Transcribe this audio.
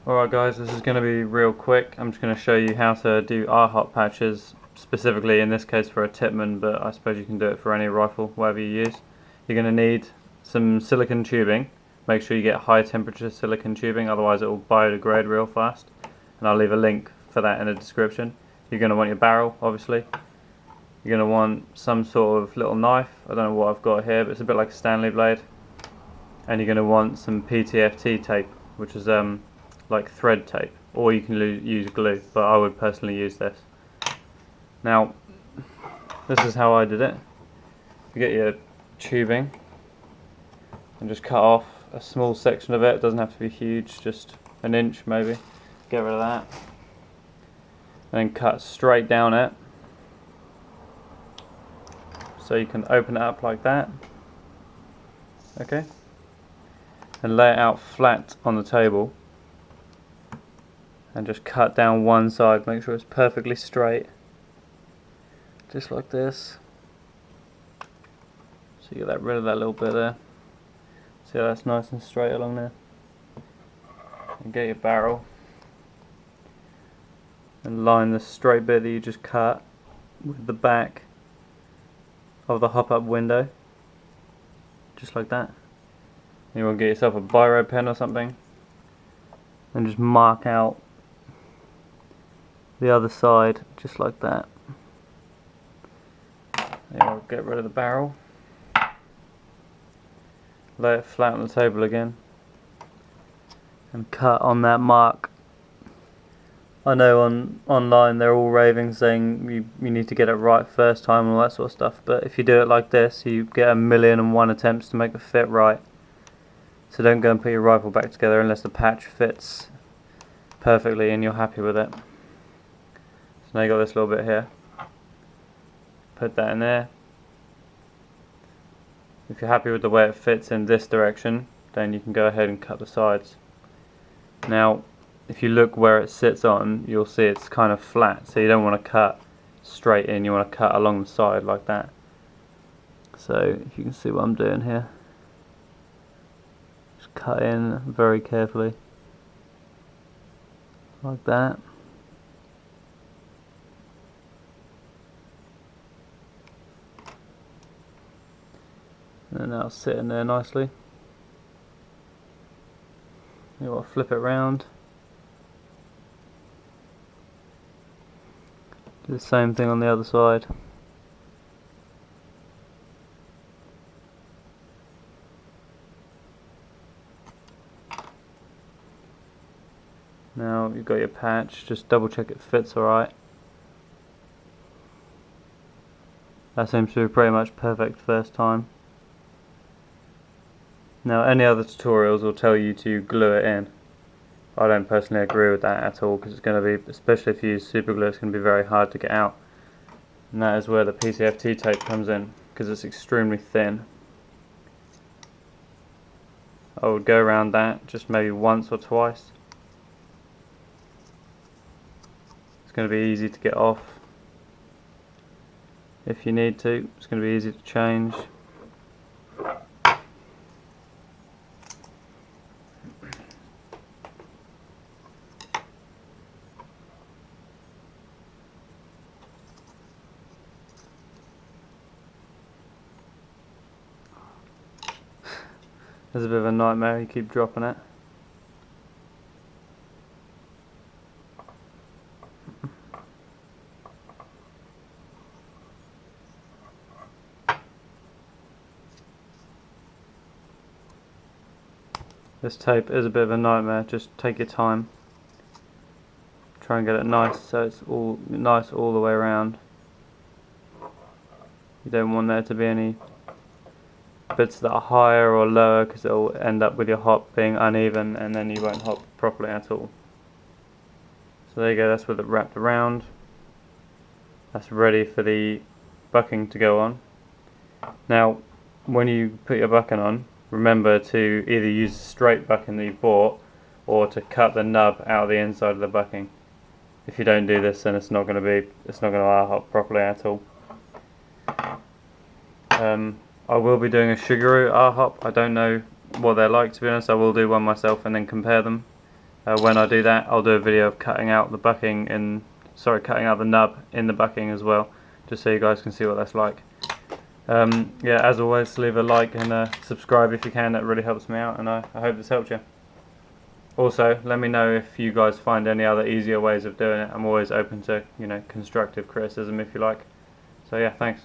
Alright guys, this is going to be real quick. I'm just going to show you how to do R-hop patches, specifically in this case for a Tipman, but I suppose you can do it for any rifle, whatever you use. You're going to need some silicone tubing. Make sure you get high temperature silicone tubing, otherwise it will biodegrade real fast. And I'll leave a link for that in the description. You're going to want your barrel, obviously. You're going to want some sort of little knife. I don't know what I've got here, but it's a bit like a Stanley blade. And you're going to want some ptfe tape, which is like thread tape, or you can use glue, but I would personally use this. Now, this is how I did it. You get your tubing and just cut off a small section of it. It doesn't have to be huge, just an inch maybe. Get rid of that. And then cut straight down it. So you can open it up like that. Okay. And lay it out flat on the table. And just cut down one side, make sure it's perfectly straight, just like this. So you get rid of that little bit there. See how that's nice and straight along there. And get your barrel and line the straight bit that you just cut with the back of the hop-up window, just like that. And you want to get yourself a biro pen or something and just mark out the other side, just like that. Then I'll get rid of the barrel, lay it flat on the table again, and cut on that mark. I know online they're all raving, saying you need to get it right first time and all that sort of stuff, but if you do it like this, you get 1,000,001 attempts to make it fit right. So don't go and put your rifle back together unless the patch fits perfectly and you're happy with it. Now you got this little bit here. Put that in there. If you're happy with the way it fits in this direction, then you can go ahead and cut the sides. Now, if you look where it sits on, you'll see it's kind of flat, so you don't want to cut straight in, you want to cut along the side like that. So, if you can see what I'm doing here. Just cut in very carefully. Like that. And that'll sit in there nicely. You want to flip it round. Do the same thing on the other side. Now you've got your patch, just double check it fits alright. That seems to be pretty much perfect first time. Now any other tutorials will tell you to glue it in. I don't personally agree with that at all, because it's going to be, especially if you use super glue, it's going to be very hard to get out. And that is where the ptfe tape comes in, because it's extremely thin. I would go around that just maybe once or twice. It's going to be easy to get off if you need to. It's going to be easy to change. It's a bit of a nightmare, you keep dropping it. This tape is a bit of a nightmare, just take your time. Try and get it nice so it's all nice all the way around. You don't want there to be any bits that are higher or lower, because it will end up with your hop being uneven and then you won't hop properly at all. So there you go, that's with it wrapped around. That's ready for the bucking to go on. Now when you put your bucking on, remember to either use a straight bucking that you bought or to cut the nub out of the inside of the bucking. If you don't do this, then it's not going to R-hop properly at all. I will be doing a sugru R-hop. I don't know what they're like, to be honest. I will do one myself and then compare them. When I do that, I'll do a video of cutting out the bucking cutting out the nub in the bucking as well, just so you guys can see what that's like. Yeah, as always, leave a like and subscribe if you can. That really helps me out, and I hope this helped you. Also, let me know if you guys find any other easier ways of doing it. I'm always open to, constructive criticism if you like. So yeah, thanks.